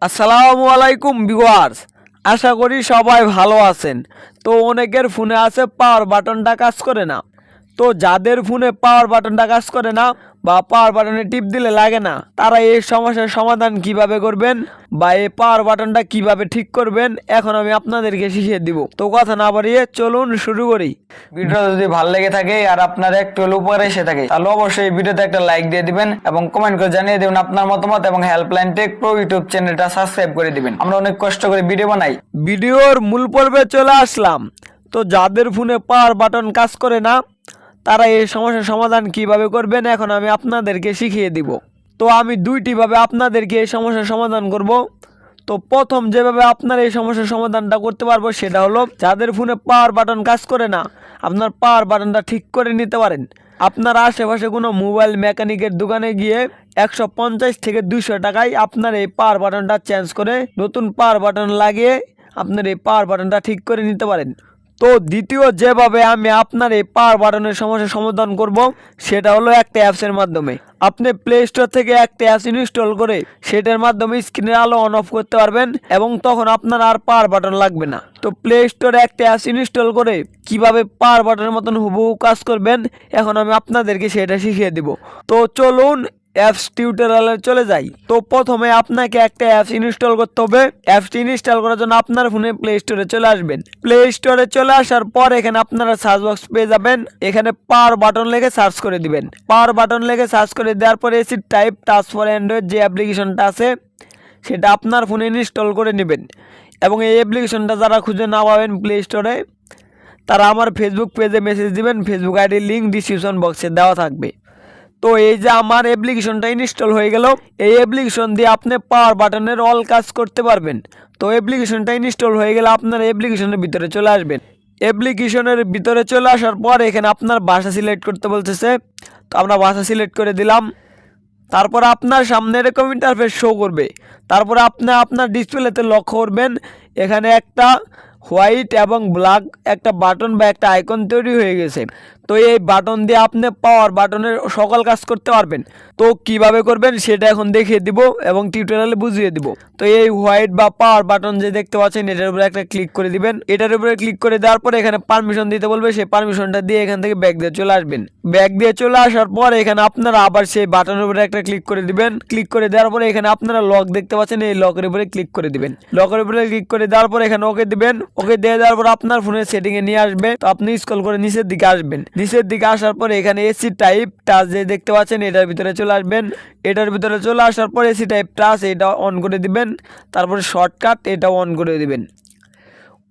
আসসালামু আলাইকুম ভিউয়ার্স, আশা করি সবাই ভালো আছেন। তো অনেকের ফোনে আছে পাওয়ার বাটনটা কাজ করে না। তো যাদের ফোনে পাওয়ার বাটনটা কাজ করে না বা পাওয়ার বাটনে টিপ দিলে লাগে না, তারা এই সমস্যার সমাধান কিভাবে করবেন বা এই পাওয়ার বাটনটা কিভাবে ঠিক করবেন এখন আমি আপনাদেরকে শিখিয়ে দিব। তো কথা না বাড়িয়ে চলুন শুরু করি। ভিডিও যদি ভালো লেগে থাকে আর আপনার একটু উপকার এসে থাকে তাহলে অবশ্যই ভিডিওতে একটা লাইক দিয়ে দিবেন এবং কমেন্ট করে জানিয়ে দিবেন আপনার মতামত এবং হেল্পলাইন টেক প্রো ইউটিউব চ্যানেলটা সাবস্ক্রাইব করে দিবেন। আমরা অনেক কষ্ট করে ভিডিও বানাই। ভিডিওর মূল পর্বে চলে আসলাম। তো যাদের ফোনে পাওয়ার বাটন কাজ করে না তারা এই সমস্যার সমাধান কিভাবে করবেন এখন আমি আপনাদেরকে শিখিয়ে দিব। তো আমি দুইটি ভাবে আপনাদেরকে এই সমস্যার সমাধান করব। তো প্রথম যেভাবে আপনার এই সমস্যার সমাধানটা করতে পারবো সেটা হলো, যাদের ফোনে পাওয়ার বাটন কাজ করে না আপনার পাওয়ার বাটনটা ঠিক করে নিতে পারেন। আপনার আশেপাশে কোনো মোবাইল মেকানিকের দোকানে গিয়ে 150 থেকে 200 টাকায় আপনার এই পাওয়ার বাটনটা চেঞ্জ করে নতুন পাওয়ার বাটন লাগিয়ে আপনার এই পাওয়ার বাটনটা ঠিক করে নিতে পারেন। তো দ্বিতীয় যেভাবে আমি আপনার এই পাওয়ার বাটনের সমস্যার সমাধান করব সেটা হলো একটা অ্যাপসের মাধ্যমে। আপনি প্লে স্টোর থেকে একটা অ্যাপস ইনস্টল করে সেটার মাধ্যমে স্ক্রিনের আলো অন অফ করতে পারবেন এবং তখন আপনার আর পাওয়ার বাটন লাগবে না। তো প্লে স্টোরে একটা অ্যাপস ইনস্টল করে কিভাবে পাওয়ার বাটনের মতন হুবহু কাজ করবেন এখন আমি আপনাদেরকে সেটা শিখিয়ে দিব। তো চলুন অ্যাপস টিউটোরিয়ালে চলে যাই। তো প্রথমে আপনাকে একটা অ্যাপস ইনস্টল করতে হবে। অ্যাপসটি ইনস্টল করার জন্য আপনার ফোনে প্লে স্টোরে চলে আসবেন। প্লে স্টোরে চলে আসার পর এখানে আপনারা সার্চ বক্স পেয়ে যাবেন। এখানে পাওয়ার বাটন লিখে সার্চ করে দিবেন। পাওয়ার বাটন লিখে সার্চ করে দেওয়ার পরে AC type touch for Android যে অ্যাপ্লিকেশনটা আছে সেটা আপনার ফোনে ইনস্টল করে নেবেন। এবং এই অ্যাপ্লিকেশনটা যারা খুঁজে না পাবেন প্লে স্টোরে তারা আমার ফেসবুক পেজে মেসেজ দিবেন। ফেসবুক আইডির লিঙ্ক ডিসক্রিপশন বক্সে দেওয়া থাকবে। তো এই যে আমার অ্যাপ্লিকেশনটা ইনস্টল হয়ে গেল, এই অ্যাপ্লিকেশন দিয়ে আপনি পাওয়ার বাটনের অল কাজ করতে পারবেন। তো অ্যাপ্লিকেশনটা ইনস্টল হয়ে গেলে আপনার অ্যাপ্লিকেশনের ভিতরে চলে আসবেন। অ্যাপ্লিকেশনের ভিতরে চলে আসার পর এখানে আপনার ভাষা সিলেক্ট করতে বলতেছে। তো আমরা ভাষা সিলেক্ট করে দিলাম। তারপর আপনার সামনে এরকম ইন্টারফেস শো করবে। তারপরে আপনি আপনার ডিসপ্লেতে লক্ষ্য করবেন এখানে একটা হোয়াইট এবং ব্ল্যাক একটা বাটন বা একটা আইকন তৈরি হয়ে গেছে। তো এই বাটন দিয়ে আপনি পাওয়ার বাটনের সকল কাজ করতে পারবেন। তো কিভাবে করবেন সেটা এখন দেখিয়ে দিব এবং টিউটোরিয়ালে বুঝিয়ে দিব। তো এই হোয়াইট বা পাওয়ার বাটন যে দেখতে পাচ্ছেন এটার উপরে একটা ক্লিক করে দিবেন। এটার উপরে ক্লিক করে দেওয়ার পরে এখানে পারমিশন দিতে বলবে, সেই পারমিশনটা দিয়ে এখান থেকে ব্যাক দিয়ে চলে আসবেন। ব্যাক দিয়ে চলে আসার পর এখানে আপনারা আবার সেই বাটনের উপরে একটা ক্লিক করে দিবেন। ক্লিক করে দেওয়ার পরে এখানে আপনারা লক দেখতে পাচ্ছেন, এই লকের উপরে ক্লিক করে দিবেন। লকের উপরে ক্লিক করে দেওয়ার পর এখানে ওকে দিবেন। ওকে দিয়ে দেওয়ার পর আপনার ফোনের সেটিংয়ে নিয়ে আসবে। তো আপনি স্ক্রল করে নিচের দিকে আসবেন। নিচের দিকে আসার পরে এখানে এসি টাইপ টাচ যে দেখতে পাচ্ছেন এটার ভিতরে চলে আসবেন। এটার ভিতরে চলে আসার পর এসি টাইপ টাচ এটা অন করে দিবেন। তারপরে শর্টকাট এটা অন করে দিবেন।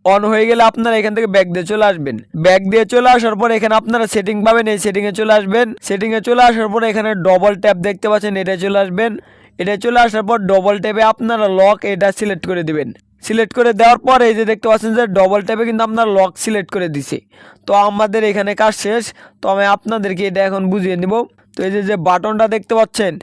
অন হয়ে গেলে আপনারা এখান থেকে ব্যাক দিয়ে চলে আসবেন। ব্যাক দিয়ে চলে আসার পর এখানে আপনারা সেটিং পাবেন, এই সেটিংয়ে চলে আসবেন। সেটিংয়ে চলে আসার পর এখানে ডবল ট্যাপ দেখতে পাচ্ছেন এটা চলে আসবেন। এটা চলে আসার পর ডবল ট্যাপে আপনারা লক এটা সিলেক্ট করে দিবেন। সিলেক্ট করে দেওয়ার পর এই যে দেখতে পাচ্ছেন যে ডবল ট্যাপে কিন্তু আপনার লক সিলেক্ট করে দিছে। তো আমাদের এখানে কাজ শেষ। তো আমি আপনাদেরকে এটা এখন বুঝিয়ে নিব। তো এই যে বাটনটা দেখতে পাচ্ছেন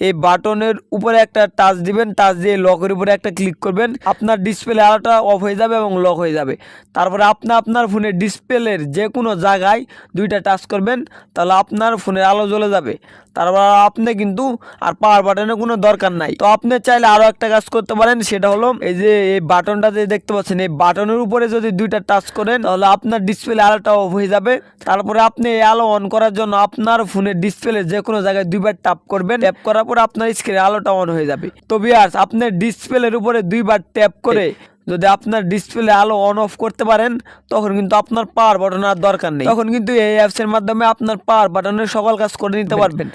এই বাটনের উপরে একটা টাচ দিবেন। টাচ দিয়ে লকের উপরে একটা ক্লিক করবেন। আপনার ডিসপ্লে আলোটা অফ হয়ে যাবে এবং লক হয়ে যাবে। তারপরে আপনি আপনার ফোনের ডিসপ্লের যে কোনো জায়গায় দুইটা টাচ করবেন, তাহলে আপনার ফোনের আলো জ্বলে যাবে। তারপর আপনি কিন্তু আর পাওয়ার বাটনের কোনো দরকার নাই। তো আপনি চাইলে আরও একটা কাজ করতে পারেন, সেটা হলো এই যে এই বাটনটা যে দেখতে পাচ্ছেন এই বাটনের উপরে যদি দুইটা টাচ করেন তাহলে আপনার ডিসপ্লে আলোটা অফ হয়ে যাবে। তারপরে আপনি এই আলো অন করার জন্য আপনার ফোনের ডিসপ্লে যে কোনো জায়গায় দুইবার ট্যাপ করবেন। ট্যাপ করার পর আপনার স্ক্রিনে আলোটা অন হয়ে যাবে। তো ভিউয়ার্স, আপনি ডিসপ্লের উপরে দুইবার ট্যাপ করে যদি আপনার ডিসপ্লে আলো অন অফ করতে পারেন তখন কিন্তু আপনার পাওয়ার বাটন আর দরকার নেই। তখন কিন্তু এই অ্যাপসের মাধ্যমে আপনার পাওয়ার বাটনের সকল কাজ করে নিতে পারবেন।